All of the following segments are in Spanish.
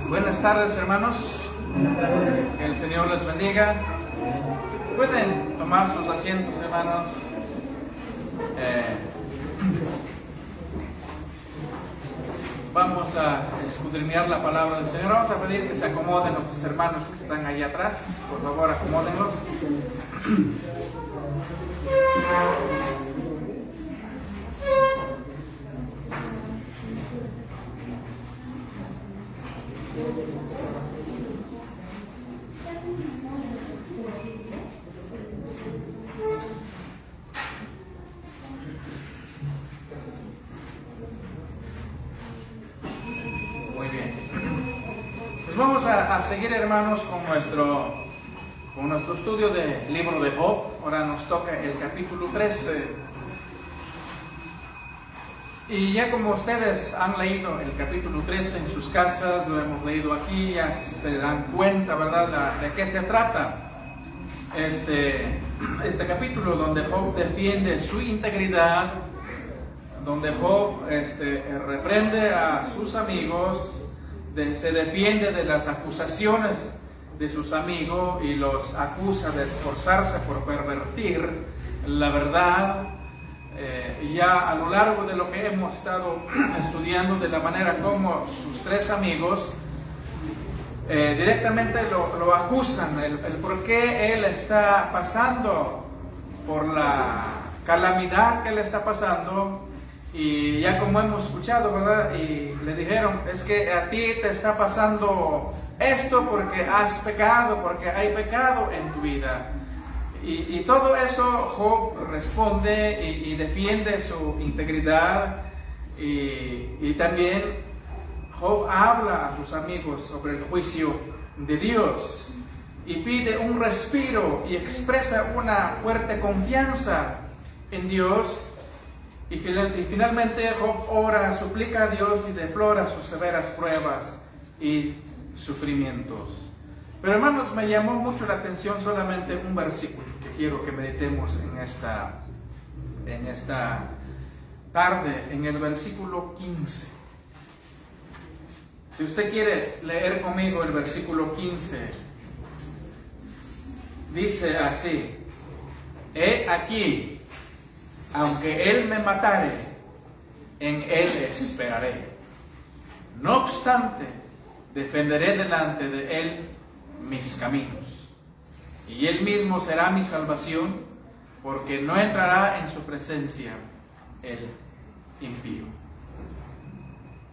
Buenas tardes, hermanos. Que el Señor les bendiga. Pueden tomar sus asientos, hermanos. Vamos a escudriñar la palabra del Señor. Vamos a pedir que se acomoden nuestros hermanos que están ahí atrás. Por favor, acomódenlos. Muy bien. Pues vamos a seguir, hermanos, con nuestro estudio del libro de Job. Ahora nos toca el capítulo 13. Y ya como ustedes han leído el capítulo 13 en sus casas, lo hemos leído aquí, ya se dan cuenta, ¿verdad?, de qué se trata este capítulo, donde Job defiende su integridad, donde Job reprende a sus amigos, se defiende de las acusaciones de sus amigos y los acusa de esforzarse por pervertir la verdad. Ya a lo largo de lo que hemos estado estudiando, de la manera como sus tres amigos directamente lo acusan, el por qué él está pasando por la calamidad que él está pasando. Y ya como hemos escuchado, ¿verdad? Y le dijeron, es que a ti te está pasando esto porque has pecado, porque hay pecado en tu vida. Y todo eso Job responde y defiende su integridad. Y también Job habla a sus amigos sobre el juicio de Dios. Y pide un respiro y expresa una fuerte confianza en Dios. Y finalmente Job ora, suplica a Dios y deplora sus severas pruebas y sufrimientos. Pero hermanos, me llamó mucho la atención solamente un versículo que quiero que meditemos en esta tarde, en el versículo 15. Si usted quiere leer conmigo el versículo 15, dice así: He aquí, aunque él me matare, en él esperaré. No obstante, defenderé delante de él mis caminos, y él mismo será mi salvación, porque no entrará en su presencia el impío.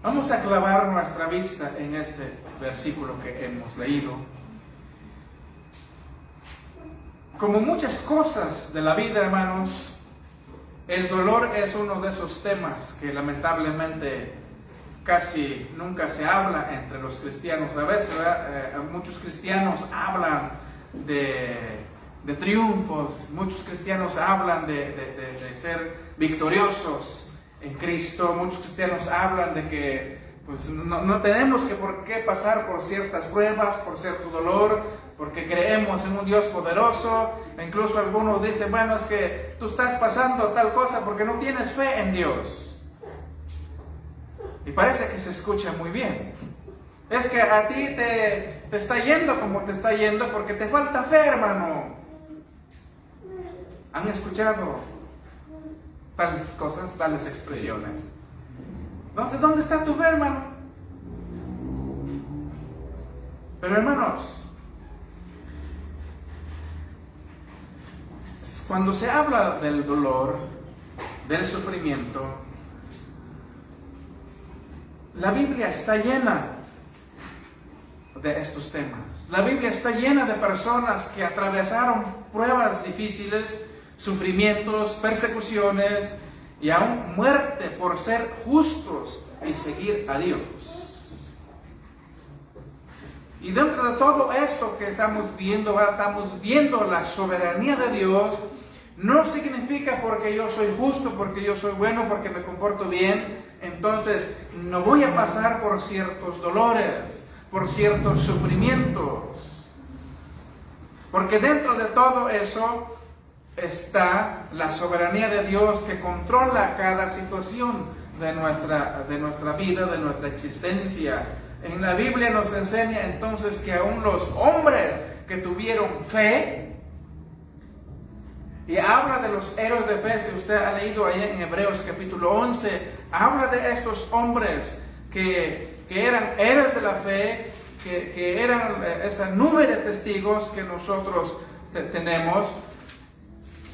Vamos a clavar nuestra vista en este versículo que hemos leído. Como muchas cosas de la vida, hermanos, el dolor es uno de esos temas que lamentablemente casi nunca se habla entre los cristianos. A veces muchos cristianos hablan de triunfos, muchos cristianos hablan de ser victoriosos en Cristo, muchos cristianos hablan de que pues, no tenemos por qué pasar por ciertas pruebas, por cierto dolor, porque creemos en un Dios poderoso. E incluso algunos dicen, bueno, es que tú estás pasando tal cosa porque no tienes fe en Dios. Y parece que se escucha muy bien. Es que a ti te está yendo como te está yendo porque te falta fe, hermano. ¿Han escuchado tales cosas, tales expresiones? Entonces, ¿dónde está tu fe, hermano? Pero hermanos, cuando se habla del dolor, del sufrimiento, la Biblia está llena de estos temas. La Biblia está llena de personas que atravesaron pruebas difíciles, sufrimientos, persecuciones y aún muerte por ser justos y seguir a Dios. Y dentro de todo esto que estamos viendo la soberanía de Dios. No significa porque yo soy justo, porque yo soy bueno, porque me comporto bien, entonces no voy a pasar por ciertos dolores, por ciertos sufrimientos. Porque dentro de todo eso está la soberanía de Dios que controla cada situación de nuestra vida, de nuestra existencia En la Biblia nos enseña entonces que aún los hombres que tuvieron fe, y habla de los héroes de fe, si usted ha leído ahí en Hebreos capítulo 11, habla de estos hombres que eran héroes de la fe, que eran esa nube de testigos que nosotros tenemos,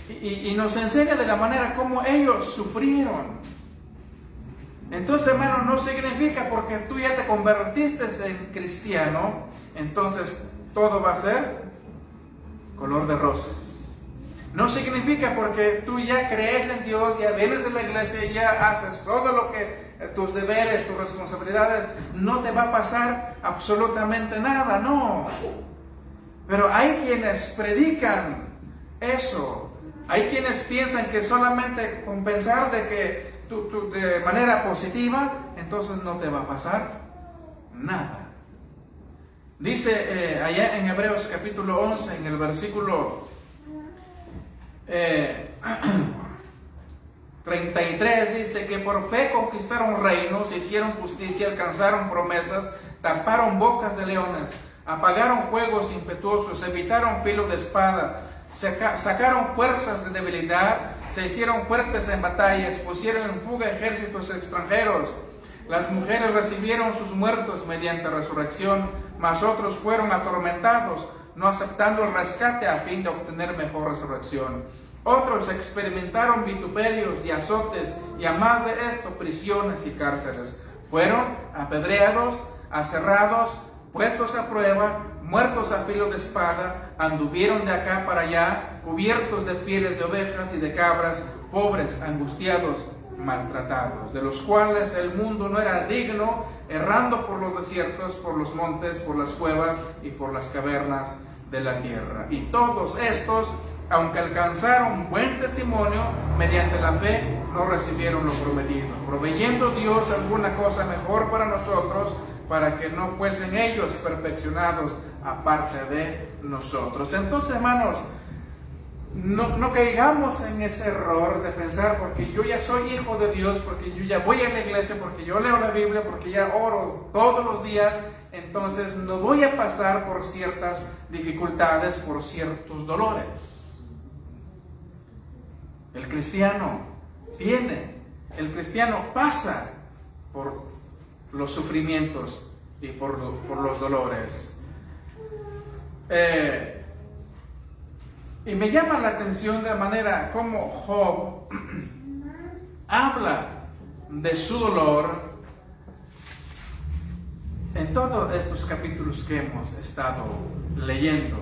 y nos enseña de la manera como ellos sufrieron. Entonces, hermano, no significa porque tú ya te convertiste en cristiano, entonces todo va a ser color de rosas. No significa porque tú ya crees en Dios, ya vienes a la iglesia, ya haces todo lo que tus deberes, tus responsabilidades, no te va a pasar absolutamente nada, no. Pero hay quienes predican eso. Hay quienes piensan que solamente con pensar de que tú de manera positiva, entonces no te va a pasar nada. Dice allá en Hebreos capítulo 11, en el versículo 33, dice que por fe conquistaron reinos, hicieron justicia, alcanzaron promesas, taparon bocas de leones, apagaron fuegos impetuosos, evitaron filo de espada, sacaron fuerzas de debilidad, se hicieron fuertes en batallas, pusieron en fuga ejércitos extranjeros. Las mujeres recibieron sus muertos mediante resurrección, mas otros fueron atormentados, no aceptando el rescate a fin de obtener mejor resurrección. Otros experimentaron vituperios y azotes, y a más de esto, prisiones y cárceles. Fueron apedreados, aserrados, puestos a prueba, muertos a filo de espada, anduvieron de acá para allá, cubiertos de pieles de ovejas y de cabras, pobres, angustiados, maltratados, de los cuales el mundo no era digno, errando por los desiertos, por los montes, por las cuevas y por las cavernas de la tierra. Y todos estos, aunque alcanzaron buen testimonio, mediante la fe no recibieron lo prometido, proveyendo Dios alguna cosa mejor para nosotros, para que no fuesen ellos perfeccionados aparte de nosotros. Entonces, hermanos, no caigamos en ese error de pensar porque yo ya soy hijo de Dios, porque yo ya voy a la iglesia, porque yo leo la Biblia, porque ya oro todos los días, entonces no voy a pasar por ciertas dificultades, por ciertos dolores. El cristiano pasa por los sufrimientos y por los dolores. Y me llama la atención de la manera como Job habla de su dolor en todos estos capítulos que hemos estado leyendo.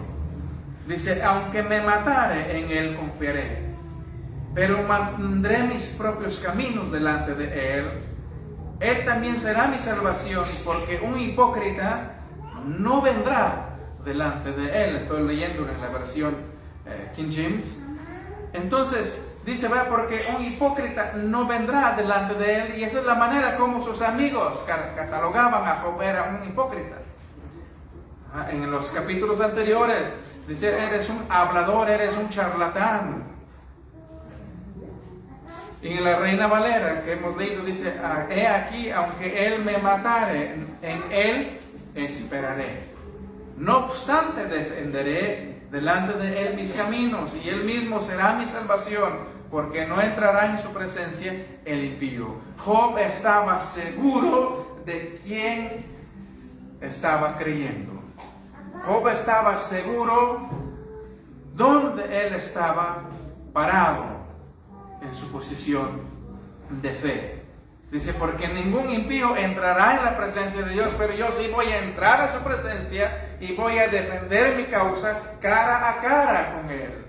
Dice, aunque me matare, en él confiaré, pero mantendré mis propios caminos delante de él. Él también será mi salvación, porque un hipócrita no vendrá delante de él. Estoy leyendo en la versión King James. Entonces dice, va, porque un hipócrita no vendrá delante de él, y esa es la manera como sus amigos catalogaban a Job, era un hipócrita. En los capítulos anteriores dice, eres un hablador, eres un charlatán. Y en la Reina Valera que hemos leído dice, he aquí, aunque él me matare, en él esperaré. No obstante, defenderé delante de él mis caminos, y él mismo será mi salvación, porque no entrará en su presencia el impío. Job estaba seguro de quién estaba creyendo. Job estaba seguro dónde él estaba parado en su posición de fe. Dice, porque ningún impío entrará en la presencia de Dios, pero yo sí voy a entrar a su presencia y voy a defender mi causa cara a cara con él.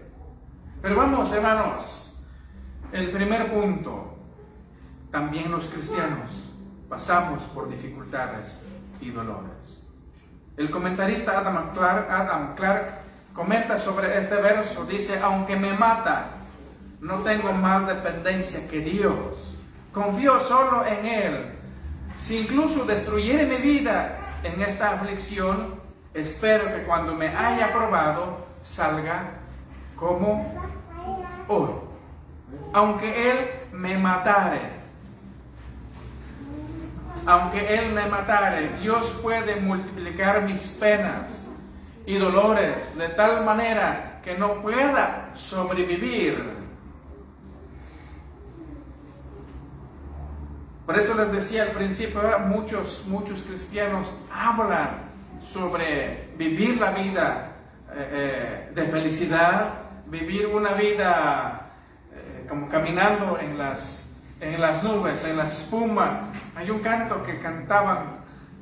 Pero vamos, hermanos, el primer punto, también los cristianos pasamos por dificultades y dolores. El comentarista Adam Clark comenta sobre este verso, dice, aunque me mata, no tengo más dependencia que Dios. Confío solo en Él. Si incluso destruyere mi vida en esta aflicción, espero que cuando me haya probado, salga como oro. Aunque Él me matare. aunque Él me matare, Dios puede multiplicar mis penas y dolores de tal manera que no pueda sobrevivir. Por eso les decía al principio, muchos cristianos hablan sobre vivir la vida de felicidad, vivir una vida como caminando en las nubes, en la espuma. Hay un canto que cantaban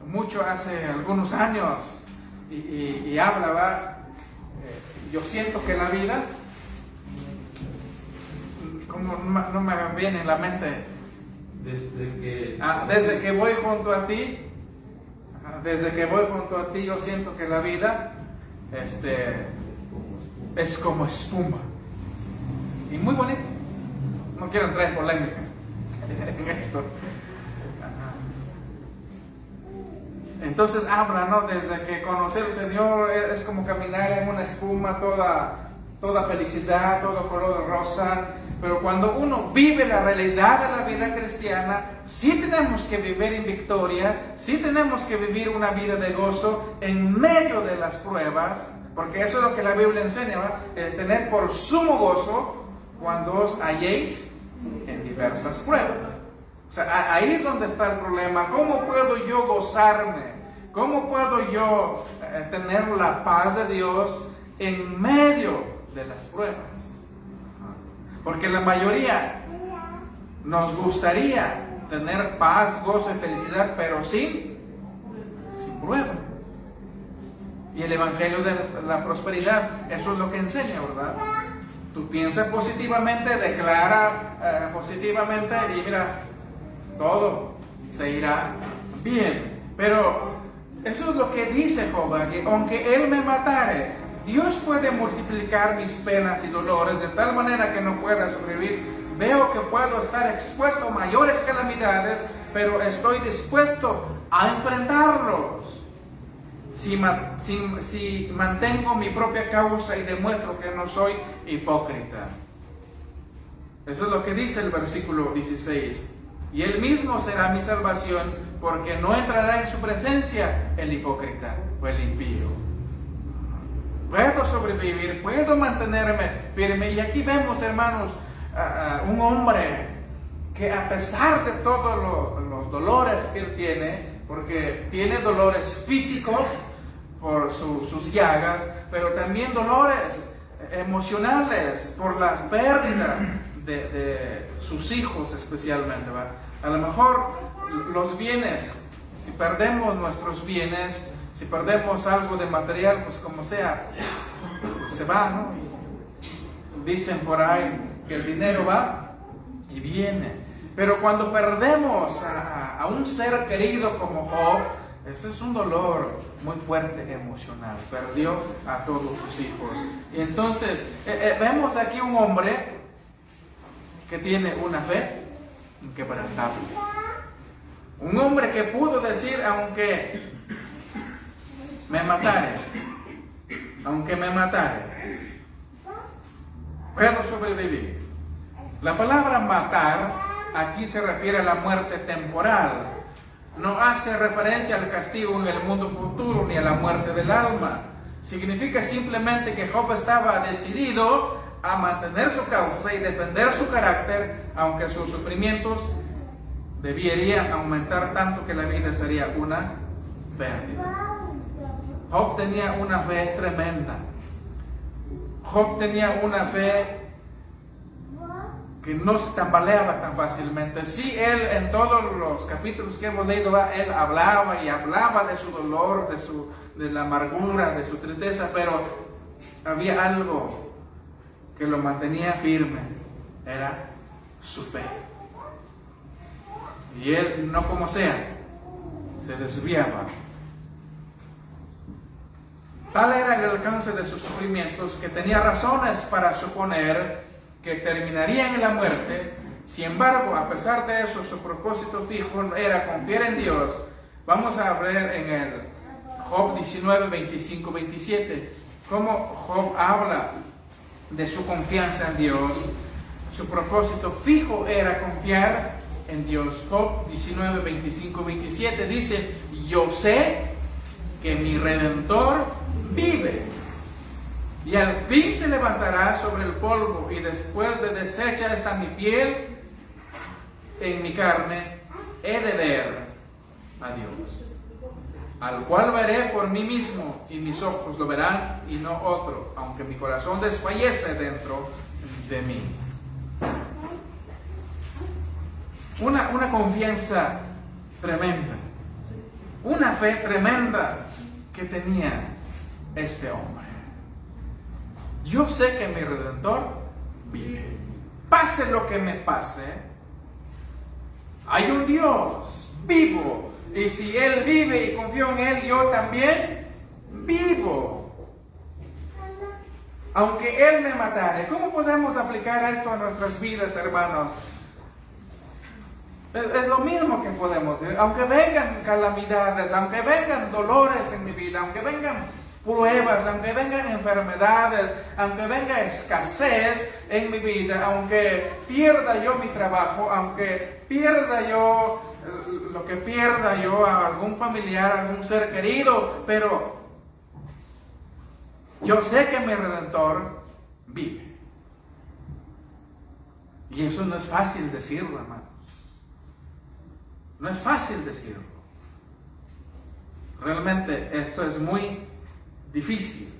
mucho hace algunos años y hablaba, yo siento que la vida, como no me viene en la mente, desde que voy junto a ti, yo siento que la vida es como espuma. Y muy bonito. No quiero entrar en polémica en esto. Entonces habla, ¿no? Desde que conocer al Señor es como caminar en una espuma, toda felicidad, todo color rosa. Pero cuando uno vive la realidad de la vida cristiana, sí tenemos que vivir en victoria, sí tenemos que vivir una vida de gozo en medio de las pruebas, porque eso es lo que la Biblia enseña, ¿va? Tener por sumo gozo cuando os halléis en diversas pruebas. O sea, ahí es donde está el problema. ¿Cómo puedo yo gozarme? ¿Cómo puedo yo tener la paz de Dios en medio de las pruebas? Porque la mayoría nos gustaría tener paz, gozo y felicidad, pero sin pruebas. Y el Evangelio de la prosperidad, eso es lo que enseña, ¿verdad? Tú piensas positivamente, declara positivamente y mira, todo te irá bien. Pero eso es lo que dice Job, que aunque Él me matare, Dios puede multiplicar mis penas y dolores de tal manera que no pueda sobrevivir. Veo que puedo estar expuesto a mayores calamidades, pero estoy dispuesto a enfrentarlos. Si mantengo mi propia causa y demuestro que no soy hipócrita. Eso es lo que dice el versículo 16. Y Él mismo será mi salvación, porque no entrará en su presencia el hipócrita o el impío. Puedo sobrevivir, puedo mantenerme firme. Y aquí vemos, hermanos, un hombre que a pesar de todos los dolores que él tiene, porque tiene dolores físicos por sus llagas, pero también dolores emocionales por la pérdida de sus hijos especialmente, ¿va? A lo mejor los bienes, si perdemos nuestros bienes, si perdemos algo de material, pues como sea, se va, ¿no? Y dicen por ahí que el dinero va y viene. Pero cuando perdemos a un ser querido como Job, ese es un dolor muy fuerte emocional. Perdió a todos sus hijos. Y entonces vemos aquí un hombre que tiene una fe inquebrantable. Un hombre que pudo decir, aunque me matare, puedo sobrevivir. La palabra matar aquí se refiere a la muerte temporal. No hace referencia al castigo en el mundo futuro ni a la muerte del alma. Significa simplemente que Job estaba decidido a mantener su causa y defender su carácter, aunque sus sufrimientos deberían aumentar tanto que la vida sería una pérdida. Job tenía una fe tremenda. Job tenía una fe que no se tambaleaba tan fácilmente. Sí, él en todos los capítulos que hemos leído, él hablaba y hablaba de su dolor, de la amargura, de su tristeza, pero había algo que lo mantenía firme, era su fe. Y él, no como sea, se desviaba. Tal era el alcance de sus sufrimientos que tenía razones para suponer que terminarían en la muerte. Sin embargo, a pesar de eso, su propósito fijo era confiar en Dios. Vamos a ver en el Job 19, 25, 27, cómo Job habla de su confianza en Dios. Su propósito fijo era confiar en Dios. Job 19, 25, 27 dice: yo sé que mi Redentor vive, y al fin se levantará sobre el polvo, y después de deshecha está mi piel en mi carne, he de ver a Dios, al cual veré por mí mismo, y mis ojos lo verán y no otro, aunque mi corazón desfallece dentro de mí. Una confianza tremenda, una fe tremenda que tenía este hombre. Yo sé que mi Redentor vive. Pase lo que me pase, hay un Dios vivo. Y si Él vive y confío en Él, yo también vivo. Aunque Él me matare. ¿Cómo podemos aplicar esto a nuestras vidas, hermanos? Es lo mismo que podemos decir. Aunque vengan calamidades, aunque vengan dolores en mi vida, aunque vengan pruebas, aunque vengan enfermedades, aunque venga escasez en mi vida, aunque pierda yo mi trabajo, aunque pierda yo lo que pierda yo a algún familiar, a algún ser querido, pero yo sé que mi Redentor vive. Y eso no es fácil decirlo, hermanos. No es fácil decirlo. Realmente esto es muy difícil.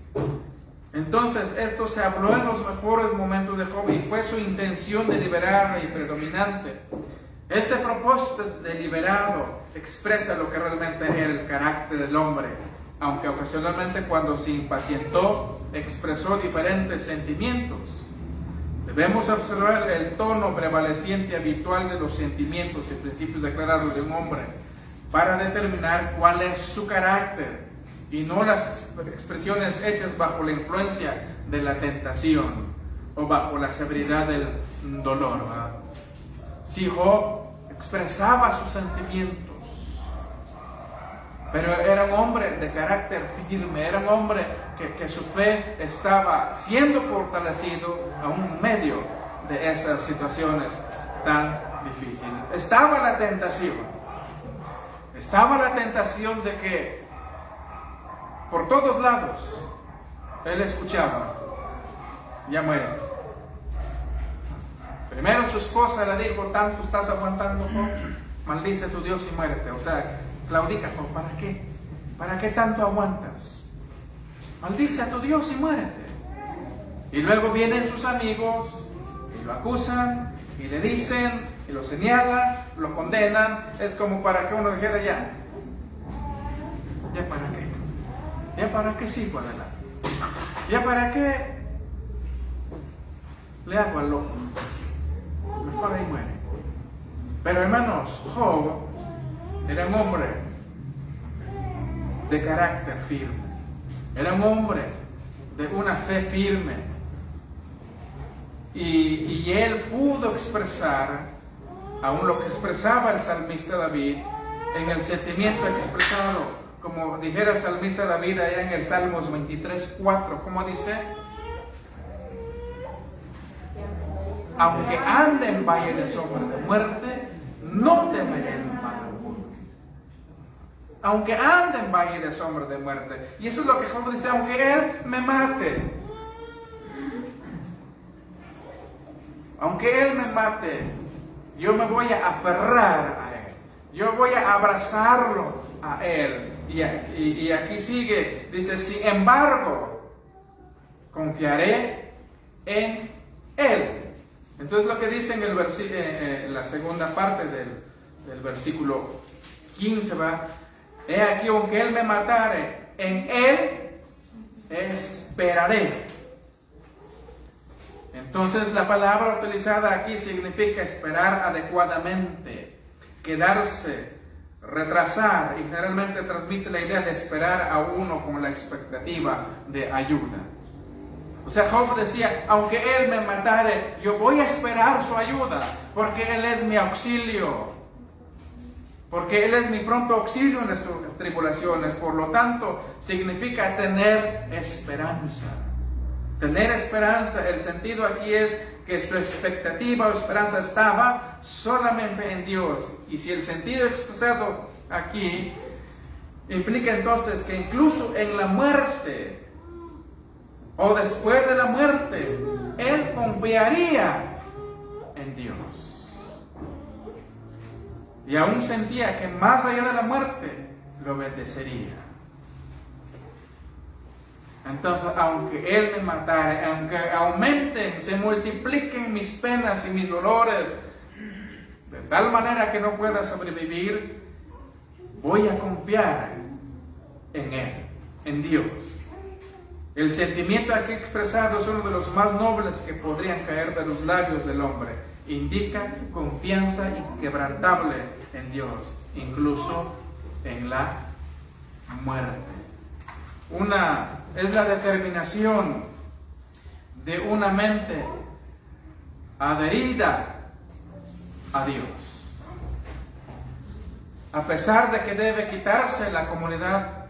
Entonces esto se habló en los mejores momentos de Job y fue su intención deliberada y predominante. Este propósito deliberado expresa lo que realmente era el carácter del hombre, aunque ocasionalmente cuando se impacientó expresó diferentes sentimientos. Debemos observar el tono prevaleciente habitual de los sentimientos y principios declarados de un hombre para determinar cuál es su carácter, y no las expresiones hechas bajo la influencia de la tentación o bajo la severidad del dolor, ¿verdad? Si Job expresaba sus sentimientos, pero era un hombre de carácter firme, era un hombre que su fe estaba siendo fortalecido aún en medio de esas situaciones tan difíciles. Estaba la tentación de que por todos lados él escuchaba: ya muere. Primero su esposa le dijo: tanto estás aguantando, Job, maldice a tu Dios y muérete. O sea, claudica, Job, ¿para qué? ¿Para qué tanto aguantas? Maldice a tu Dios y muérete. Y luego vienen sus amigos y lo acusan y le dicen y lo señalan, lo condenan. Es como para que uno dijera: ya para qué, ya para qué sigo adelante, ya para qué le hago al loco, mejor ahí muere. Pero hermanos, Job era un hombre de carácter firme, era un hombre de una fe firme, y él pudo expresar aún lo que expresaba el salmista David en el sentimiento expresado, como dijera el salmista David allá en el Salmos 23:4, como dice: aunque ande en valle de sombra de muerte, no temeré mal alguno. Aunque ande en valle de sombra de muerte. Y eso es lo que Job dice: aunque él me mate, aunque él me mate, yo me voy a aferrar a él, yo voy a abrazarlo a él. Y aquí sigue, dice: sin embargo, confiaré en él. Entonces lo que dice en la segunda parte del versículo 15 va: he aquí, aunque él me matare, en él esperaré. Entonces la palabra utilizada aquí significa esperar adecuadamente, quedarse, retrasar, y generalmente transmite la idea de esperar a uno con la expectativa de ayuda. O sea, Job decía: aunque él me matare, yo voy a esperar su ayuda, porque él es mi auxilio, porque él es mi pronto auxilio en las tribulaciones. Por lo tanto, significa tener esperanza. Tener esperanza, el sentido aquí es que su expectativa o esperanza estaba solamente en Dios. Y si el sentido expresado aquí implica entonces que incluso en la muerte o después de la muerte, él confiaría en Dios. Y aún sentía que más allá de la muerte, lo obedecería. Entonces, aunque Él me matara, aunque aumenten, se multipliquen mis penas y mis dolores, de tal manera que no pueda sobrevivir, voy a confiar en Él, en Dios. El sentimiento aquí expresado es uno de los más nobles que podrían caer de los labios del hombre. Indica confianza inquebrantable en Dios, incluso en la muerte. Es la determinación de una mente adherida a Dios. A pesar de que debe quitarse la comunidad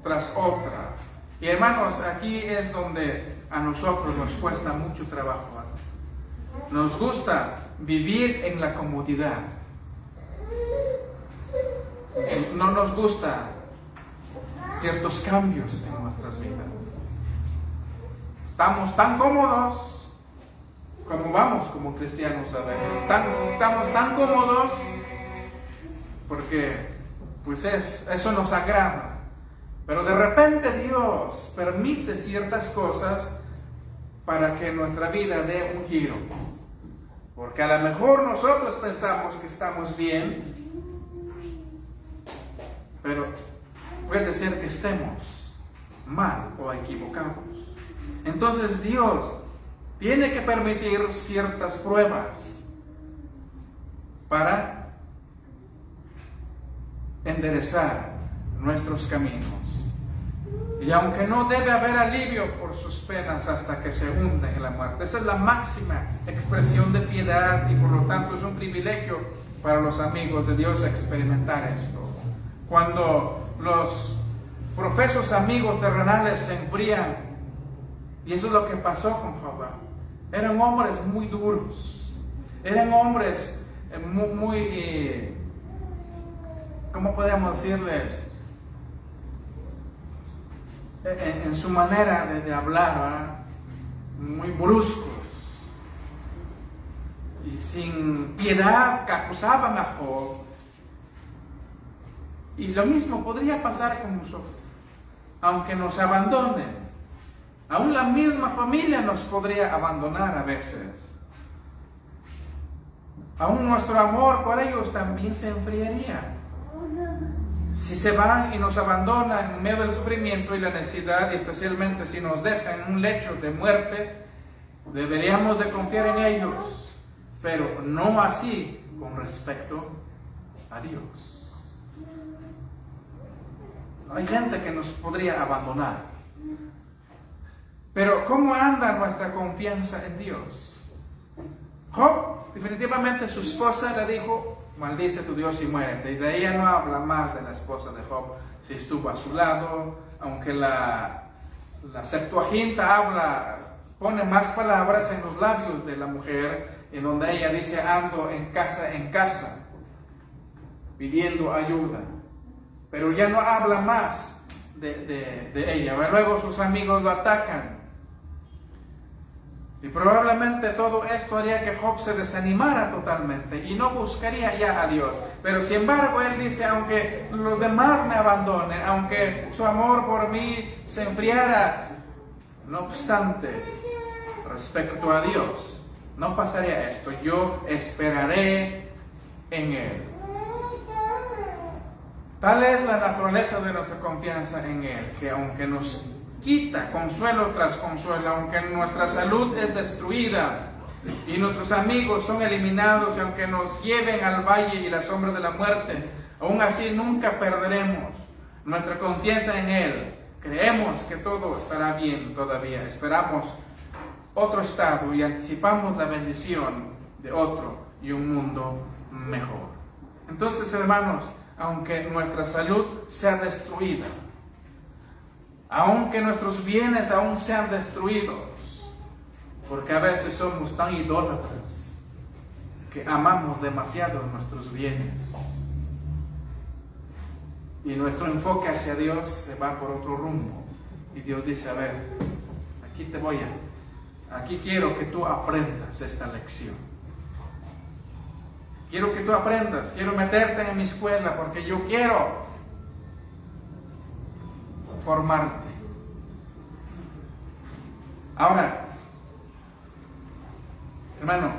tras otra. Y hermanos, aquí es donde a nosotros nos cuesta mucho trabajo. Nos gusta vivir en la comodidad. No nos gusta ciertos cambios en nuestras vidas. Estamos tan cómodos como vamos como cristianos a veces. Estamos tan cómodos porque pues eso nos agrada. Pero de repente Dios permite ciertas cosas para que nuestra vida dé un giro. Porque a lo mejor nosotros pensamos que estamos bien, pero puede ser que estemos mal o equivocados. Entonces Dios tiene que permitir ciertas pruebas para enderezar nuestros caminos. Y aunque no debe haber alivio por sus penas hasta que se hunden en la muerte, esa es la máxima expresión de piedad y por lo tanto es un privilegio para los amigos de Dios experimentar esto. Cuando los profesos amigos terrenales se enfrían, y eso es lo que pasó con Job. Eran hombres muy duros, eran hombres muy ¿cómo podemos decirles? En su manera de hablar, ¿verdad? Muy bruscos y sin piedad, que acusaban a Job. Y lo mismo podría pasar con nosotros, aunque nos abandonen. Aún la misma familia nos podría abandonar a veces. Aún nuestro amor por ellos también se enfriaría. Si se van y nos abandonan en medio del sufrimiento y la necesidad, y especialmente si nos dejan en un lecho de muerte, deberíamos de confiar en ellos, pero no así con respecto a Dios. Hay gente que nos podría abandonar, pero ¿cómo anda nuestra confianza en Dios? Job, definitivamente su esposa le dijo: maldice tu Dios y muérete. Y de ella no habla más de la esposa de Job, si estuvo a su lado, aunque la Septuaginta pone más palabras en los labios de la mujer, en donde ella dice: ando en casa, pidiendo ayuda. Pero ya no habla más de ella. Luego sus amigos lo atacan. Y probablemente todo esto haría que Job se desanimara totalmente y no buscaría ya a Dios. Pero sin embargo él dice: aunque los demás me abandonen, aunque su amor por mí se enfriara, no obstante, respecto a Dios, no pasaría esto. Yo esperaré en Él. Tal es la naturaleza de nuestra confianza en Él, que aunque nos quita consuelo tras consuelo, aunque nuestra salud es destruida y nuestros amigos son eliminados, y aunque nos lleven al valle y la sombra de la muerte, aún así nunca perderemos nuestra confianza en Él. Creemos que todo estará bien todavía, esperamos otro estado y anticipamos la bendición de otro y un mundo mejor. Entonces, hermanos, aunque nuestra salud sea destruida, aunque nuestros bienes aún sean destruidos, Porque a veces somos tan idólatras que amamos demasiado nuestros bienes. Y nuestro enfoque hacia Dios se va por otro rumbo. Y Dios dice, a ver, aquí quiero que tú aprendas esta lección. Quiero que tú aprendas, quiero meterte en mi escuela porque yo quiero formarte. Ahora, hermano,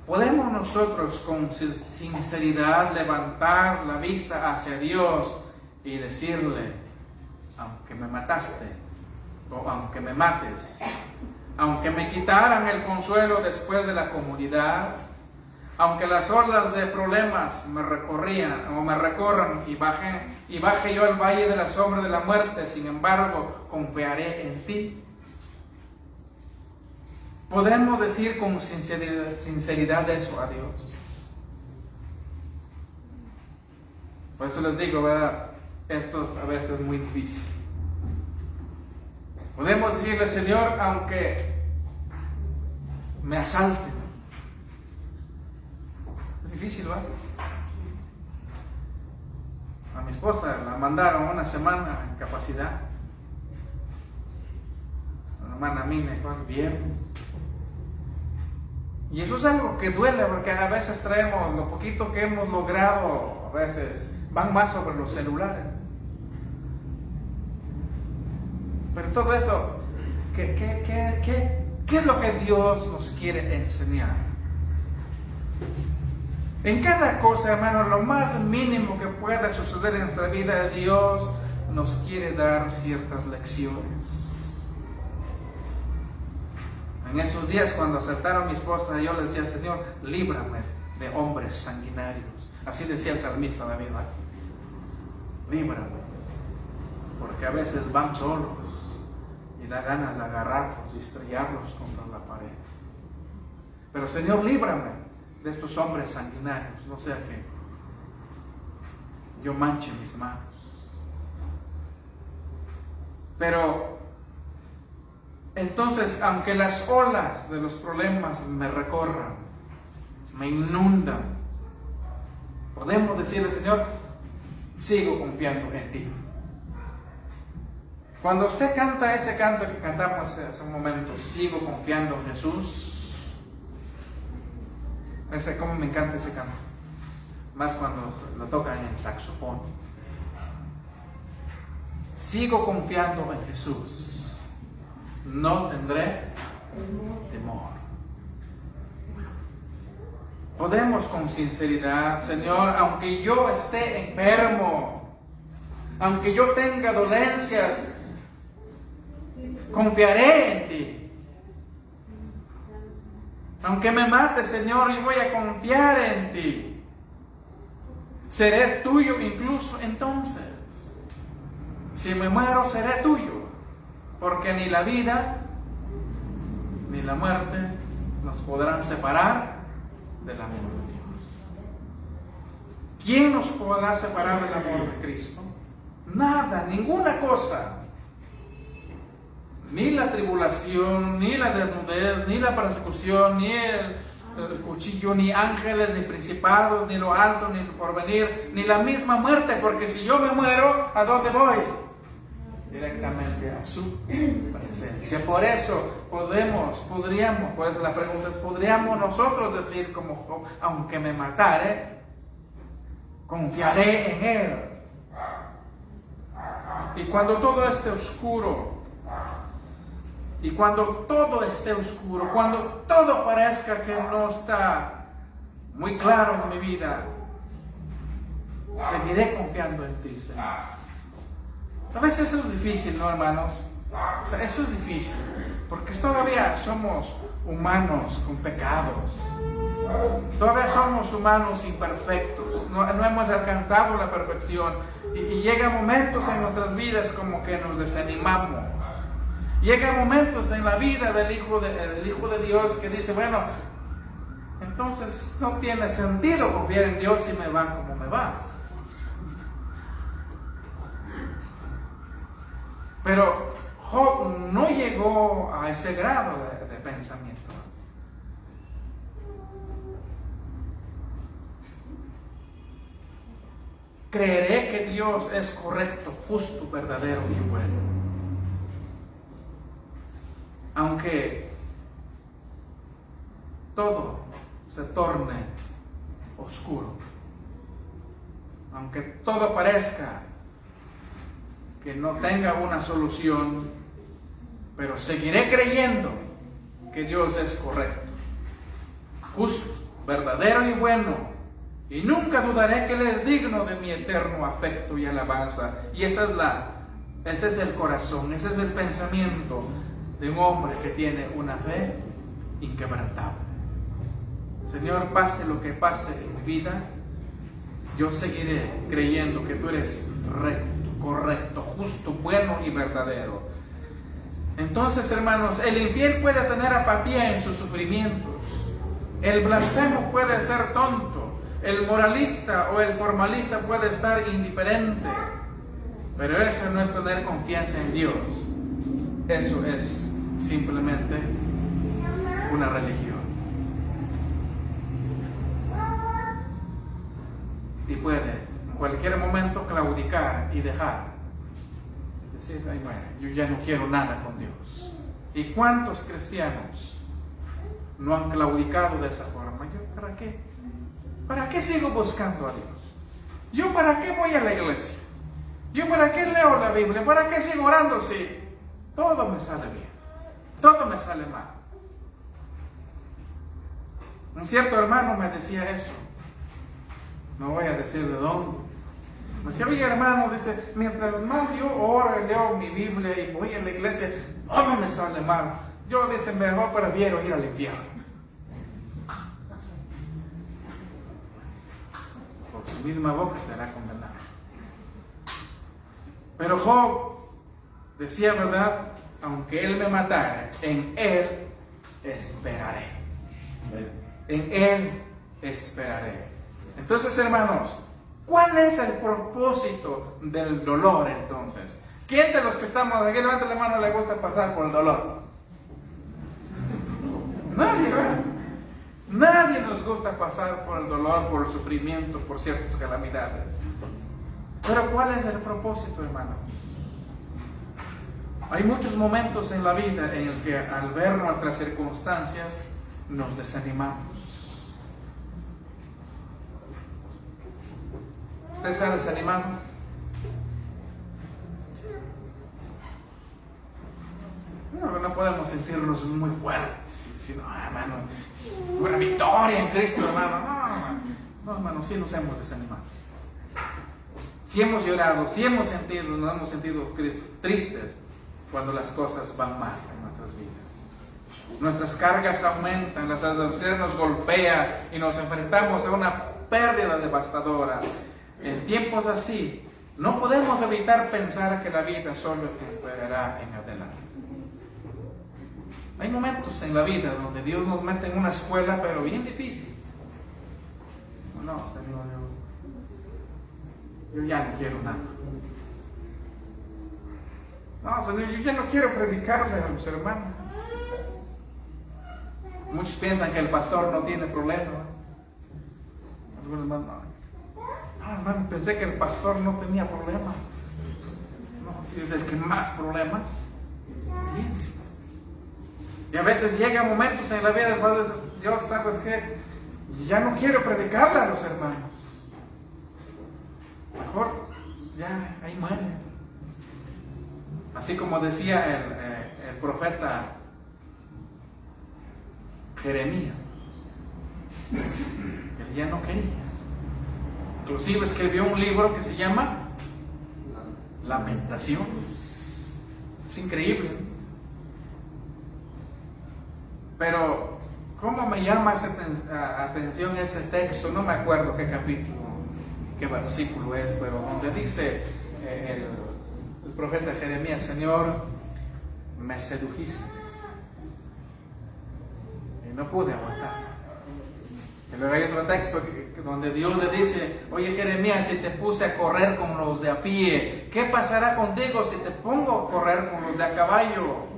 ¿podemos nosotros con sinceridad levantar la vista hacia Dios y decirle, aunque me mataste, o aunque me mates, aunque me quitaran el consuelo después de la comodidad, aunque las olas de problemas me recorran y baje yo al valle de la sombra de la muerte, sin embargo, confiaré en ti? ¿Podemos decir con sinceridad eso a Dios? Por eso les digo, ¿verdad? Esto a veces es muy difícil. Podemos decirle, Señor, aunque me asalten. Es difícil, ¿verdad? A mi esposa la mandaron una semana en capacidad. A la hermana a mí me fue bien. Y eso es algo que duele, porque a veces traemos lo poquito que hemos logrado, a veces van más sobre los celulares. Pero todo eso, ¿qué es lo que Dios nos quiere enseñar? En cada cosa, hermano, lo más mínimo que pueda suceder en nuestra vida, Dios nos quiere dar ciertas lecciones. En esos días cuando asaltaron a mi esposa, yo le decía, Señor, líbrame de hombres sanguinarios. Así decía el salmista David, ¿verdad? Líbrame. Porque a veces van solos y da ganas de agarrarlos y estrellarlos contra la pared. Pero Señor, líbrame de estos hombres sanguinarios, no sea que yo manche mis manos. Pero entonces, aunque las olas de los problemas me recorran, me inundan, podemos decirle, Señor, sigo confiando en ti. Cuando usted canta ese canto que cantamos hace un momento, sigo confiando en Jesús, cómo me encanta ese canto, más cuando lo tocan en saxofón. Sigo confiando en Jesús. No tendré temor. Podemos con sinceridad, Señor, aunque yo esté enfermo, aunque yo tenga dolencias, confiaré en ti. Aunque me mate, Señor, yo voy a confiar en ti. Seré tuyo incluso entonces. Si me muero, seré tuyo. Porque ni la vida ni la muerte nos podrán separar del amor de Dios. ¿Quién nos podrá separar del amor de Cristo? Nada, ninguna cosa. Ni la tribulación, ni la desnudez, ni la persecución, ni el cuchillo, ni ángeles, ni principados, ni lo alto, ni lo porvenir, ni la misma muerte. Porque si yo me muero, ¿a dónde voy? Directamente a su presencia. Por eso podríamos, pues la pregunta es, ¿podríamos nosotros decir como Job, aunque me matare, confiaré en Él? Y cuando todo esté oscuro, cuando todo parezca que no está muy claro en mi vida, seguiré confiando en ti, Señor. A veces eso es difícil, ¿no, hermanos? O sea, eso es difícil, porque todavía somos humanos con pecados. Todavía somos humanos imperfectos. No hemos alcanzado la perfección. Y llegan momentos en nuestras vidas como que nos desanimamos. Llegan momentos en la vida del Hijo de Dios que dice, bueno, entonces no tiene sentido confiar en Dios si me va como me va. Pero Job no llegó a ese grado de pensamiento. Creeré que Dios es correcto, justo, verdadero y bueno. Aunque todo se torne oscuro, aunque todo parezca que no tenga una solución, pero seguiré creyendo que Dios es correcto, justo, verdadero y bueno. Y nunca dudaré que Él es digno de mi eterno afecto y alabanza. Y ese es el corazón, ese es el pensamiento de un hombre que tiene una fe inquebrantable. Señor, pase lo que pase en mi vida, yo seguiré creyendo que tú eres recto, correcto, justo, bueno y verdadero. Entonces, hermanos, el infiel puede tener apatía en sus sufrimientos. El blasfemo puede ser tonto. El moralista o el formalista puede estar indiferente, pero eso no es tener confianza en Dios. Eso es simplemente una religión. Y puede en cualquier momento claudicar y dejar. Decir, ay, bueno, yo ya no quiero nada con Dios. ¿Y cuántos cristianos no han claudicado de esa forma? ¿Yo para qué? ¿Para qué sigo buscando a Dios? ¿Yo para qué voy a la iglesia? ¿Yo para qué leo la Biblia? ¿Para qué sigo orando si todo me sale bien? Todo me sale mal. Un cierto hermano me decía eso. No voy a decir de dónde. Me decía, oye hermano, dice, mientras más yo oro y leo mi Biblia y voy a la iglesia, todo me sale mal. Yo, dice, mejor prefiero ir al infierno. Su misma boca será condenada. Pero Job decía, ¿verdad? Aunque él me matara, en él esperaré. En él esperaré. Entonces, hermanos, ¿cuál es el propósito del dolor entonces? ¿Quién de los que estamos aquí, levanta la mano, le gusta pasar por el dolor? Nadie, ¿verdad? Nadie nos gusta pasar por el dolor, por el sufrimiento, por ciertas calamidades. Pero ¿cuál es el propósito, hermano? Hay muchos momentos en la vida en los que al ver nuestras circunstancias nos desanimamos. ¿Usted se ha desanimado? No podemos sentirnos muy fuertes, sino, hermano, una victoria en Cristo, hermano. No, hermano, sí nos hemos desanimado. Sí hemos llorado, sí nos hemos sentido tristes cuando las cosas van mal en nuestras vidas. Nuestras cargas aumentan, las adversidades nos golpean y nos enfrentamos a una pérdida devastadora. En tiempos así, no podemos evitar pensar que la vida solo empeorará en adelante. Hay momentos en la vida donde Dios nos mete en una escuela, pero bien difícil. No, Señor, yo ya no quiero nada. No, Señor, yo ya no quiero predicarle a los hermanos. Muchos piensan que el pastor no tiene problema. Algunos hermanos, no, hermano, pensé que el pastor no tenía problema. No, si es el que más problemas tiene. Y a veces llegan momentos en la vida del Padre, Dios, ¿sabes qué? Ya no quiero predicarle a los hermanos. Mejor, ya, ahí muere. Así como decía el profeta Jeremías, él ya no quería. Inclusive escribió un libro que se llama Lamentaciones. Es increíble. Pero, ¿cómo me llama atención ese texto? No me acuerdo qué capítulo, qué versículo es, pero donde dice el profeta Jeremías, Señor, me sedujiste y no pude aguantar. Y luego hay otro texto donde Dios le dice, oye Jeremías, si te puse a correr con los de a pie, ¿qué pasará contigo si te pongo a correr con los de a caballo?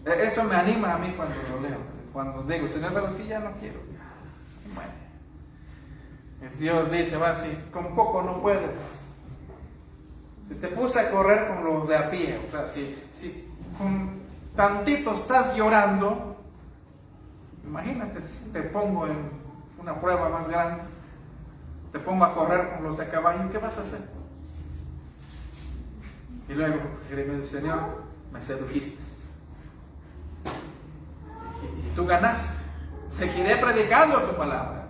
Eso me anima a mí cuando lo leo, cuando digo, Señor, sabes que ya no quiero. Bueno, Dios dice, va así, con poco no puedes. Si te puse a correr con los de a pie, o sea, si con tantito estás llorando, imagínate si te pongo en una prueba más grande, te pongo a correr con los de a caballo, ¿qué vas a hacer? Y luego Jeremías dice, Señor, me sedujiste. Y tú ganaste. Seguiré predicando tu palabra.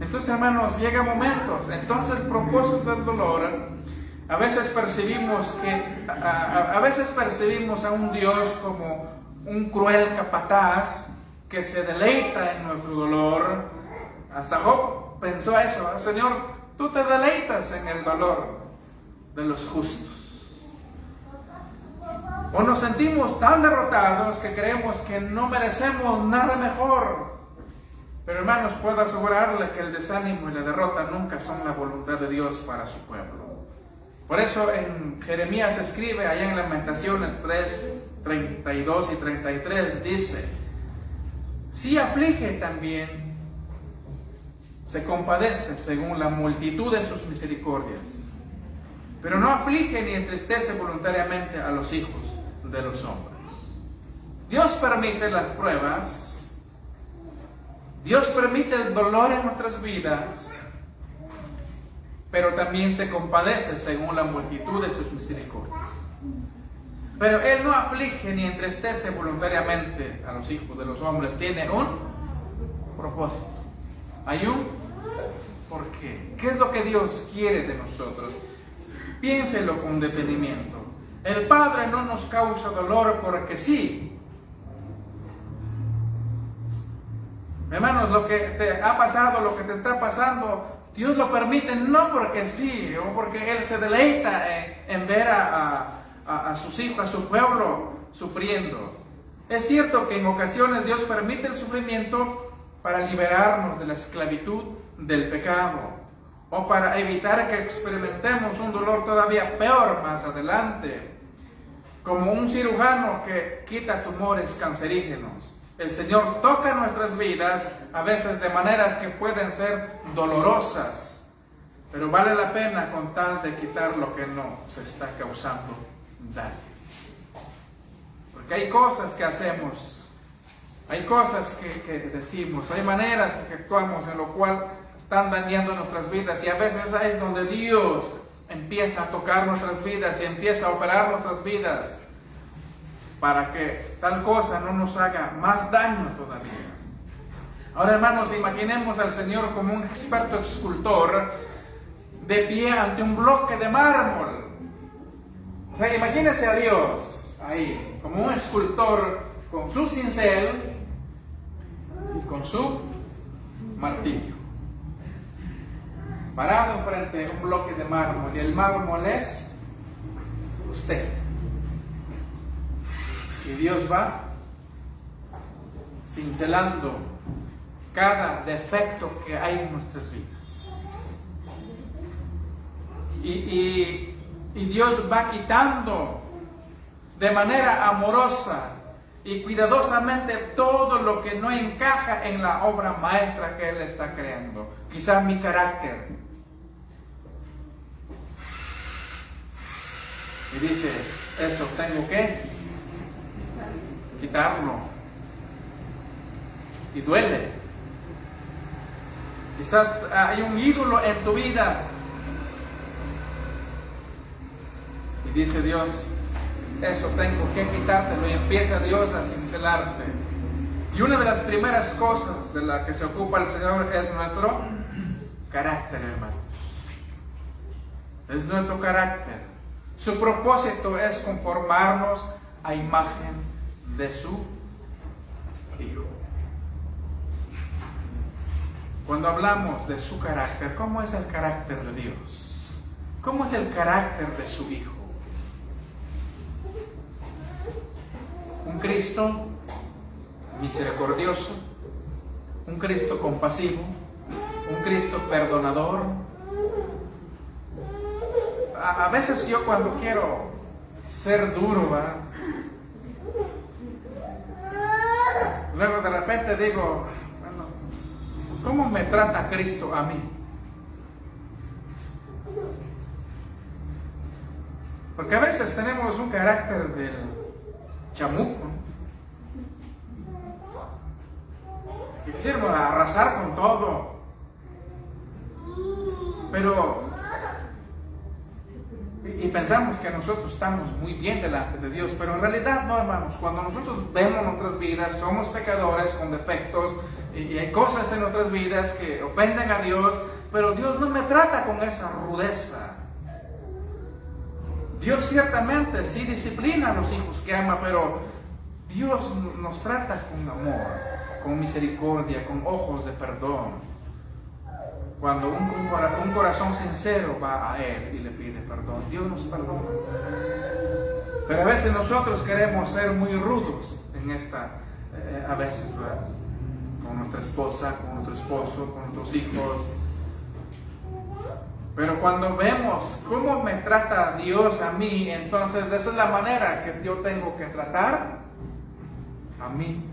Entonces, hermanos, llegan momentos. Entonces, el propósito del dolor, a veces percibimos a un Dios como un cruel capataz que se deleita en nuestro dolor. Hasta Job pensó eso, Señor, tú te deleitas en el dolor de los justos. O nos sentimos tan derrotados que creemos que no merecemos nada mejor. Pero hermanos, puedo asegurarle que el desánimo y la derrota nunca son la voluntad de Dios para su pueblo. Por eso en Jeremías escribe allá en Lamentaciones 3, 32 y 33, dice, si aflige también, se compadece según la multitud de sus misericordias, pero no aflige ni entristece voluntariamente a los hijos de los hombres. Dios permite las pruebas, Dios permite el dolor en nuestras vidas, pero también se compadece según la multitud de sus misericordias. Pero Él no aflige ni entristece voluntariamente a los hijos de los hombres. Tiene un propósito. Hay un porqué. ¿Qué es lo que Dios quiere de nosotros? Piénselo con detenimiento. El Padre no nos causa dolor porque sí. Hermanos, lo que te ha pasado, lo que te está pasando, Dios lo permite no porque sí, o porque Él se deleita en ver a sus hijos, a su pueblo sufriendo. Es cierto que en ocasiones Dios permite el sufrimiento para liberarnos de la esclavitud del pecado, o para evitar que experimentemos un dolor todavía peor más adelante, como un cirujano que quita tumores cancerígenos. El Señor toca nuestras vidas, a veces de maneras que pueden ser dolorosas, pero vale la pena con tal de quitar lo que no se está causando daño. Porque hay cosas que hacemos, hay cosas que decimos, hay maneras que actuamos en lo cual están dañando nuestras vidas, y a veces ahí es donde Dios empieza a tocar nuestras vidas y empieza a operar nuestras vidas, para que tal cosa no nos haga más daño todavía. Ahora, hermanos, imaginemos al Señor como un experto escultor de pie ante un bloque de mármol. O sea, imagínese a Dios ahí, como un escultor con su cincel y con su martillo, parado frente a un bloque de mármol, y el mármol es usted. Y Dios va cincelando cada defecto que hay en nuestras vidas. Y Dios va quitando de manera amorosa y cuidadosamente todo lo que no encaja en la obra maestra que Él está creando. Quizás mi carácter. Y dice, eso tengo que quitarlo. Y duele. Quizás hay un ídolo en tu vida. Y dice Dios, eso tengo que quitártelo. Y empieza Dios a cincelarte. Y una de las primeras cosas de las que se ocupa el Señor es nuestro carácter, hermanos. Es nuestro carácter. Su propósito es conformarnos a imagen de su Hijo. Cuando hablamos de su carácter, ¿cómo es el carácter de Dios? ¿Cómo es el carácter de su Hijo? Un Cristo misericordioso, un Cristo compasivo, un Cristo perdonador. A veces yo cuando quiero ser duro, ¿verdad? Luego de repente digo, bueno, ¿cómo me trata Cristo a mí? Porque a veces tenemos un carácter del chamuco, que quisiéramos arrasar con todo, pero y pensamos que nosotros estamos muy bien delante de Dios, pero en realidad no, hermanos. Cuando nosotros vemos nuestras vidas, somos pecadores con defectos y hay cosas en nuestras vidas que ofenden a Dios, pero Dios no me trata con esa rudeza. Dios ciertamente sí disciplina a los hijos que ama, pero Dios nos trata con amor, con misericordia, con ojos de perdón. Cuando un corazón sincero va a Él y le pide perdón, Dios nos perdona. Pero a veces nosotros queremos ser muy rudos en esta, a veces, ¿verdad? Con nuestra esposa, con nuestro esposo, con nuestros hijos. Pero cuando vemos cómo me trata Dios a mí, entonces esa es la manera que yo tengo que tratar a mí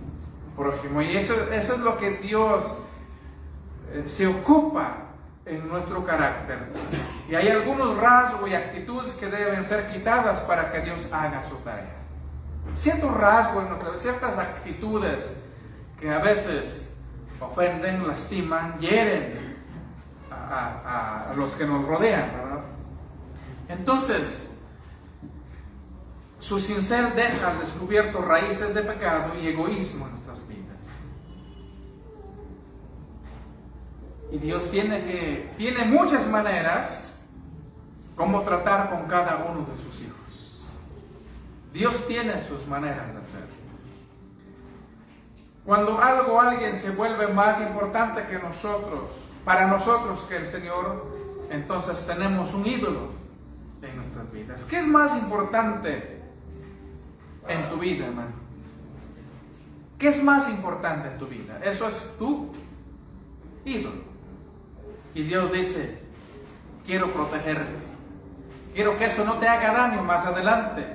prójimo. Y eso es lo que Dios se ocupa en nuestro carácter. Y hay algunos rasgos y actitudes que deben ser quitadas para que Dios haga su tarea. Ciertos rasgos, ciertas actitudes que a veces ofenden, lastiman, hieren a los que nos rodean, ¿verdad? Entonces, su cincel deja al descubierto raíces de pecado y egoísmo en nuestras vidas. Y Dios tiene muchas maneras como tratar con cada uno de sus hijos. Dios tiene sus maneras de hacerlo. Cuando alguien se vuelve más importante que nosotros, para nosotros que el Señor, entonces tenemos un ídolo en nuestras vidas. ¿Qué es más importante en tu vida, hermano? ¿Qué es más importante en tu vida? Eso es tu ídolo. Y Dios dice, quiero protegerte. Quiero que eso no te haga daño más adelante.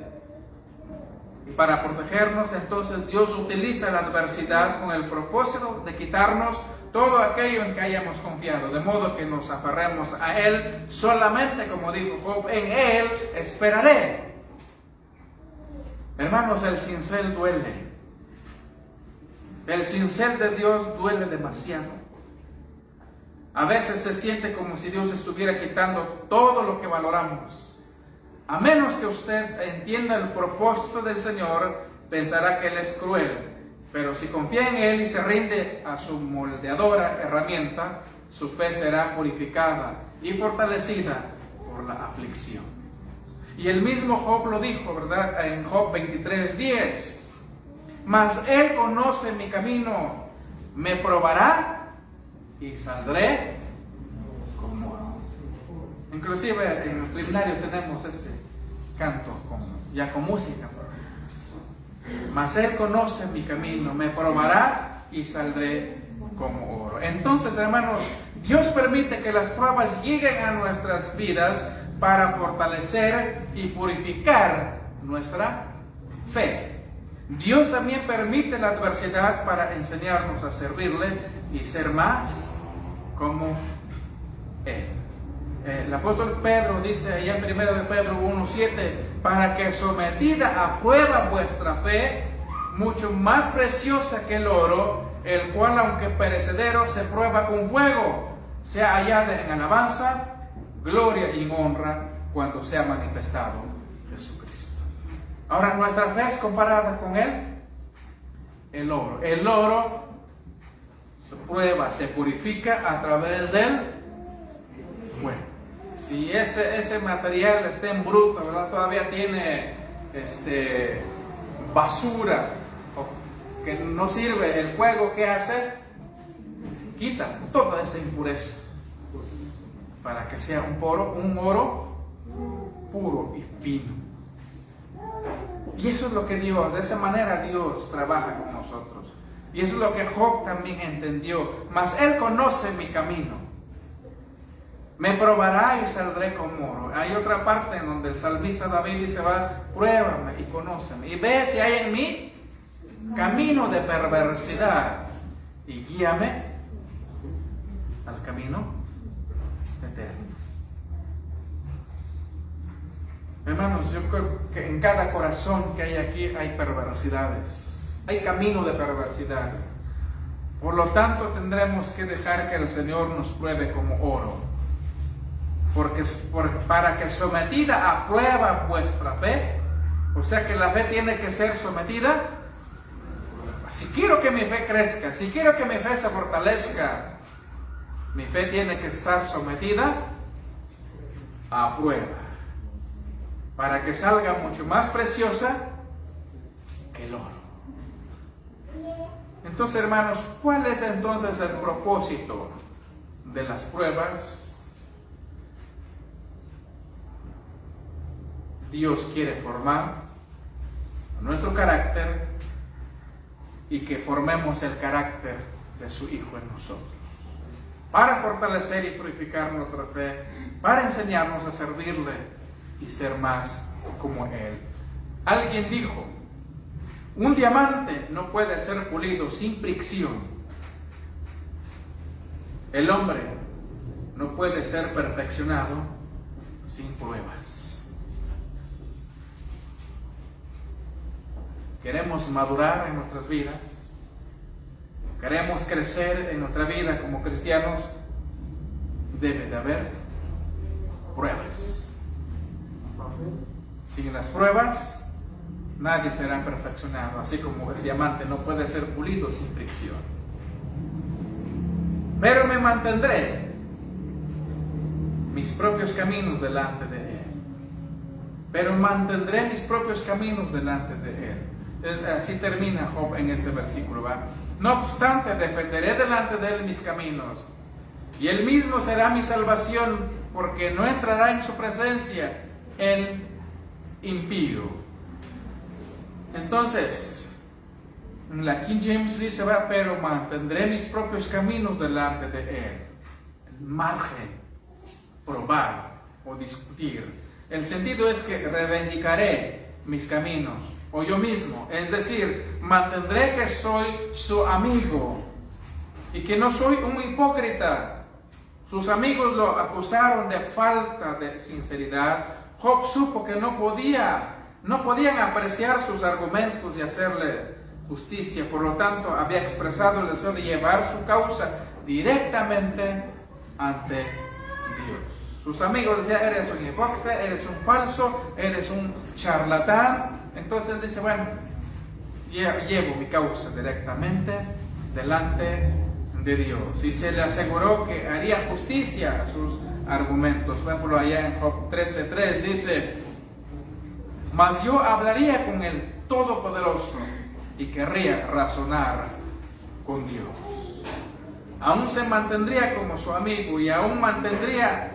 Y para protegernos, entonces Dios utiliza la adversidad con el propósito de quitarnos todo aquello en que hayamos confiado, de modo que nos aferremos a Él solamente, como dijo Job, en Él esperaré. Hermanos, el cincel duele. El cincel de Dios duele demasiado. A veces se siente como si Dios estuviera quitando todo lo que valoramos. A menos que usted entienda el propósito del Señor, pensará que Él es cruel. Pero si confía en Él y se rinde a su moldeadora herramienta, su fe será purificada y fortalecida por la aflicción. Y el mismo Job lo dijo, ¿verdad? En Job 23:10. Mas Él conoce mi camino, me probará y saldré como oro. Inclusive en nuestro himnario tenemos este canto ya con música. Mas Él conoce mi camino, me probará y saldré como oro. Entonces, hermanos, Dios permite que las pruebas lleguen a nuestras vidas para fortalecer y purificar nuestra fe. Dios también permite la adversidad para enseñarnos a servirle y ser más como Él. El apóstol Pedro dice allá en 1 de Pedro 1:7, para que sometida a prueba vuestra fe, mucho más preciosa que el oro, el cual aunque perecedero se prueba con fuego, sea hallada en alabanza, gloria y honra cuando sea manifestado Jesucristo. Ahora, nuestra fe es comparada con el oro. El oro se prueba, se purifica a través del fuego. Si ese material está en bruto, ¿verdad? Todavía tiene basura que no sirve, el fuego, ¿qué hace? Quita toda esa impureza para que sea un oro puro y fino. Y eso es lo que Dios, de esa manera Dios trabaja con nosotros. Y eso es lo que Job también entendió. Mas Él conoce mi camino. Me probará y saldré como oro. Hay otra parte en donde el salmista David dice, pruébame y conóceme. Y ve si hay en mí camino de perversidad. Y guíame al camino eterno. Hermanos, yo creo que en cada corazón que hay aquí hay perversidades. Hay camino de perversidades. Por lo tanto, tendremos que dejar que el Señor nos pruebe como oro. Para que sometida a prueba vuestra fe, o sea que la fe tiene que ser sometida. Si quiero que mi fe crezca, si quiero que mi fe se fortalezca, mi fe tiene que estar sometida a prueba, para que salga mucho más preciosa que el oro. Entonces, hermanos, ¿cuál es entonces el propósito de las pruebas? Dios quiere formar nuestro carácter y que formemos el carácter de su Hijo en nosotros, para fortalecer y purificar nuestra fe, para enseñarnos a servirle y ser más como Él. Alguien dijo, un diamante no puede ser pulido sin fricción. El hombre no puede ser perfeccionado sin pruebas. Queremos madurar en nuestras vidas, queremos crecer en nuestra vida como cristianos, debe de haber pruebas. Sin las pruebas, nadie será perfeccionado, así como el diamante no puede ser pulido sin fricción. Pero me mantendré mis propios caminos delante de Él. Pero mantendré mis propios caminos delante de Él. Así termina Job en este versículo, ¿va? No obstante, defenderé delante de Él mis caminos, y Él mismo será mi salvación, porque no entrará en su presencia el impío. Entonces, en la King James dice, pero mantendré mis propios caminos delante de Él. El margen, probar o discutir. El sentido es que reivindicaré mis caminos, o yo mismo, es decir, mantendré que soy su amigo y que no soy un hipócrita. Sus amigos lo acusaron de falta de sinceridad. Job supo que no podían apreciar sus argumentos y hacerle justicia, por lo tanto había expresado el deseo de llevar su causa directamente ante Dios. Sus amigos decían, eres un hipócrita, eres un falso, eres un charlatán. Entonces él dice, bueno, llevo mi causa directamente delante de Dios. Y se le aseguró que haría justicia a sus argumentos. Por ejemplo, allá en Job 13:3 dice, mas yo hablaría con el Todopoderoso y querría razonar con Dios. Aún se mantendría como su amigo y aún mantendría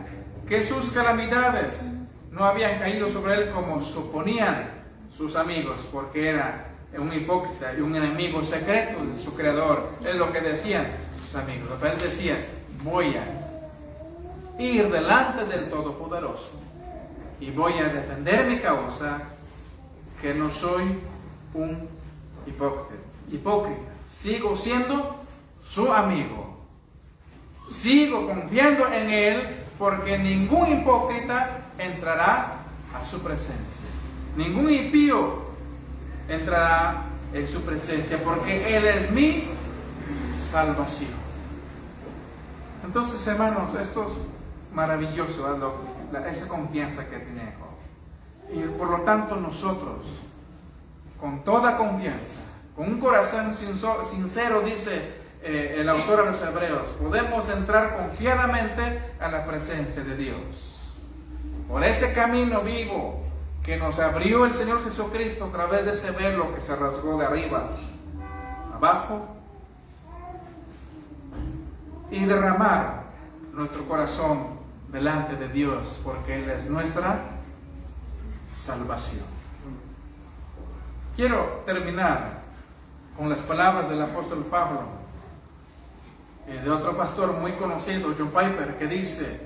que sus calamidades no habían caído sobre él como suponían sus amigos, porque era un hipócrita y un enemigo secreto de su creador. Es lo que decían sus amigos. Pero él decía, voy a ir delante del Todopoderoso y voy a defender mi causa, que no soy un hipócrita. Sigo siendo su amigo. Sigo confiando en él, porque ningún hipócrita entrará a su presencia. Ningún impío entrará en su presencia, porque Él es mi salvación. Entonces, hermanos, esto es maravilloso, esa confianza que tiene Job. Y por lo tanto nosotros, con toda confianza, con un corazón sincero, dice el autor a los Hebreos, podemos entrar confiadamente a la presencia de Dios. Por ese camino vivo que nos abrió el Señor Jesucristo a través de ese velo que se rasgó de arriba abajo, y derramar nuestro corazón delante de Dios, porque Él es nuestra salvación. Quiero terminar con las palabras del apóstol Pablo y de otro pastor muy conocido, John Piper, que dice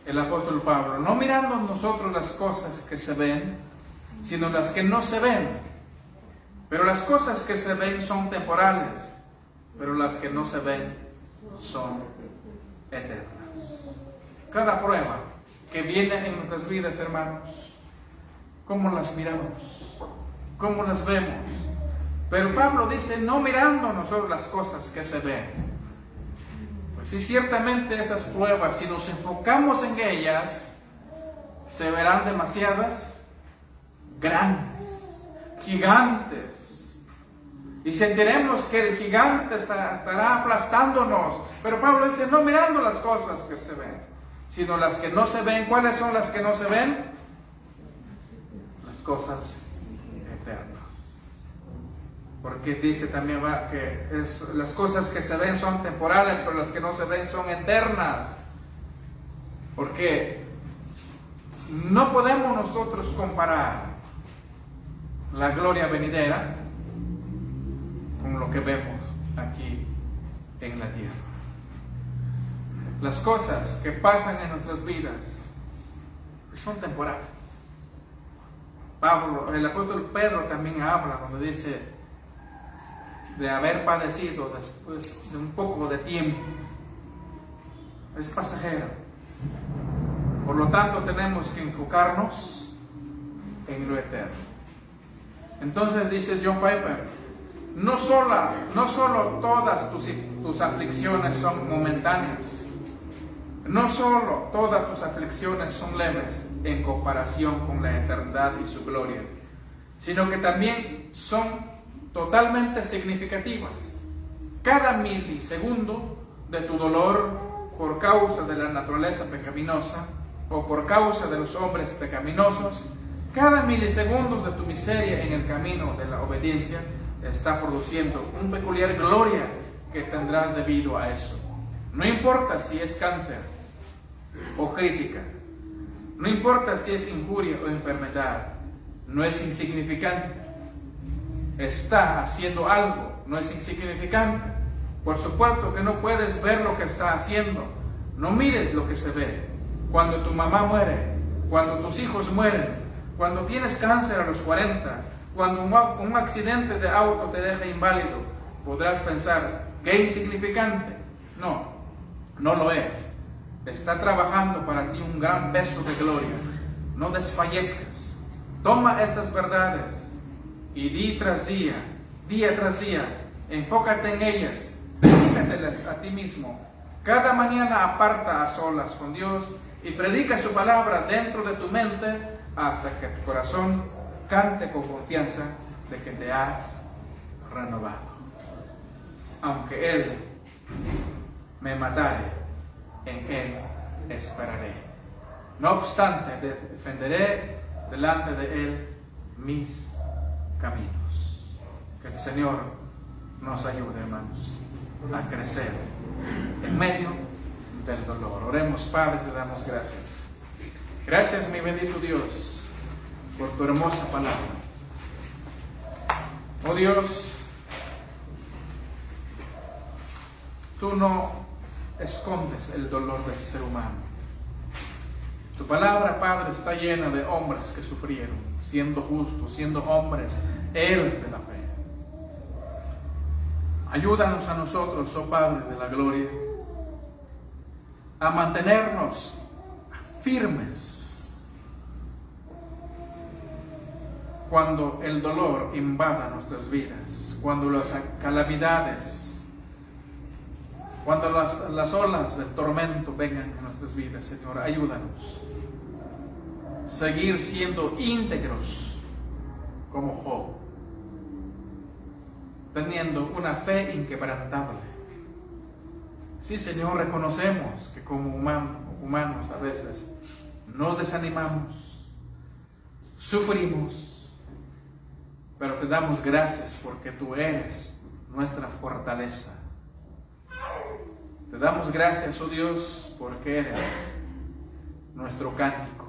el apóstol Pablo: no mirando nosotros las cosas que se ven, sino las que no se ven. Pero las cosas que se ven son temporales, pero las que no se ven son eternas. Cada prueba que viene en nuestras vidas, hermanos, ¿cómo las miramos? ¿Cómo las vemos? Pero Pablo dice: no mirando nosotros las cosas que se ven. Pues sí, ciertamente esas pruebas, si nos enfocamos en ellas, se verán demasiadas grandes, gigantes, y sentiremos que el gigante estará aplastándonos. Pero Pablo dice: no mirando las cosas que se ven, sino las que no se ven. ¿Cuáles son las que no se ven? Las cosas eternas. Porque dice también que las cosas que se ven son temporales, pero las que no se ven son eternas. Porque no podemos nosotros comparar la gloria venidera con lo que vemos aquí en la tierra. Las cosas que pasan en nuestras vidas son temporales. Pablo, el apóstol Pedro también habla cuando dice de haber padecido después de un poco de tiempo. Es pasajero. Por lo tanto, tenemos que enfocarnos en lo eterno. Entonces dice John Piper: no solo todas tus aflicciones son momentáneas, no solo todas tus aflicciones son leves en comparación con la eternidad y su gloria, sino que también son totalmente significativas. Cada milisegundo de tu dolor por causa de la naturaleza pecaminosa o por causa de los hombres pecaminosos, cada milisegundo de tu miseria en el camino de la obediencia está produciendo una peculiar gloria que tendrás debido a eso. No importa si es cáncer o crítica, no importa si es injuria o enfermedad, no es insignificante. Está haciendo algo, no es insignificante. Por supuesto que no puedes ver lo que está haciendo. No mires lo que se ve. Cuando tu mamá muere, cuando tus hijos mueren, cuando tienes cáncer a los 40, cuando un accidente de auto te deja inválido, podrás pensar: qué insignificante. No, no lo es. Está trabajando para ti un gran peso de gloria. No desfallezcas. Toma estas verdades y día tras día, enfócate en ellas, predícatelas a ti mismo. Cada mañana aparta a solas con Dios y predica su palabra dentro de tu mente hasta que tu corazón cante con confianza de que te has renovado. Aunque Él me matare, en Él esperaré. No obstante, defenderé delante de Él mis caminos. Que el Señor nos ayude, hermanos, a crecer en medio del dolor. Oremos. Padre, te damos gracias. Gracias, mi bendito Dios, por tu hermosa palabra. Oh Dios, tú no escondes el dolor del ser humano. Tu palabra, Padre, está llena de hombres que sufrieron, siendo justos, siendo hombres, héroes de la fe. Ayúdanos a nosotros, oh Padre de la gloria, a mantenernos firmes cuando el dolor invada nuestras vidas, cuando las calamidades, cuando las olas del tormento vengan a nuestras vidas. Señor, ayúdanos a seguir siendo íntegros como Job, teniendo una fe inquebrantable. Sí, Señor, reconocemos que como humanos a veces nos desanimamos, sufrimos, pero te damos gracias porque tú eres nuestra fortaleza. Te damos gracias, oh Dios, porque eres nuestro cántico.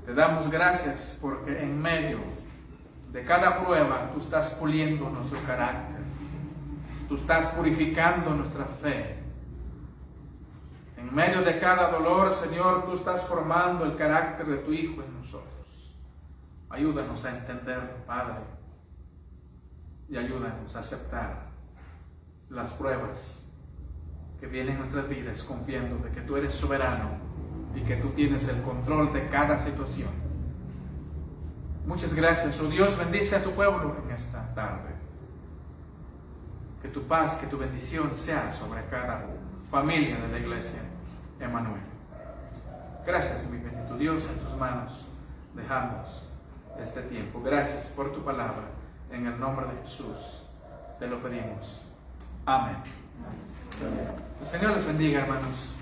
Te damos gracias porque en medio de cada prueba, tú estás puliendo nuestro carácter. Tú estás purificando nuestra fe. En medio de cada dolor, Señor, tú estás formando el carácter de tu Hijo en nosotros. Ayúdanos a entenderlo, Padre. Y ayúdanos a aceptar las pruebas que vienen en nuestras vidas, confiando de que tú eres soberano y que tú tienes el control de cada situación. Muchas gracias, oh Dios, bendice a tu pueblo en esta tarde. Que tu paz, que tu bendición sea sobre cada familia de la iglesia Emmanuel. Gracias, mi bendito Dios, en tus manos dejamos este tiempo. Gracias por tu palabra. En el nombre de Jesús te lo pedimos. Amén. El Señor les bendiga, hermanos.